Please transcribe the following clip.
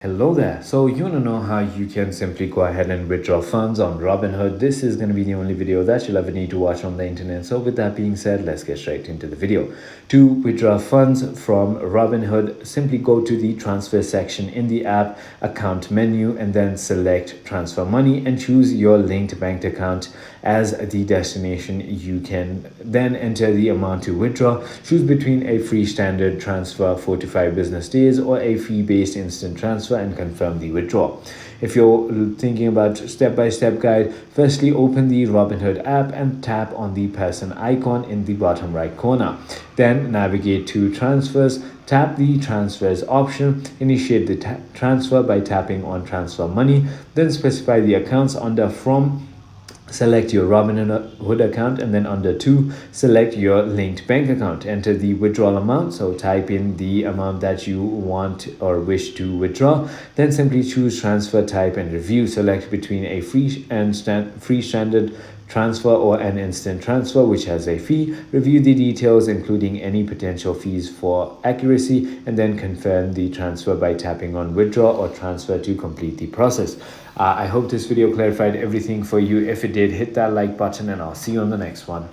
Hello there. So you want to know how you can simply go ahead and withdraw funds on Robinhood. This is going to be the only video that you'll ever need to watch on the internet. So with that being said, let's get straight into the video. To withdraw funds from Robinhood, simply go to the transfer section in the app account menu and then select transfer money and choose your linked bank account as the destination. You can then enter the amount to withdraw. Choose between a free standard transfer 4 to 5 business days or a fee-based instant transfer and confirm the withdrawal. If you're thinking about step-by-step guide, firstly open the Robinhood app and tap on the person icon in the bottom right corner. Then navigate to transfers, tap the transfers option, initiate the transfer by tapping on transfer money, then specify the accounts under from. Select your Robinhood account and then under 2 select your linked bank account. Enter the withdrawal amount, so type in the amount that you want or wish to withdraw. Then simply choose transfer type and review. Select between a free standard transfer or an instant transfer which has a fee. Review the details including any potential fees for accuracy and then confirm the transfer by tapping on withdraw or transfer to complete the process. I hope this video clarified everything for you. If it did, hit that like button and I'll see you on the next one.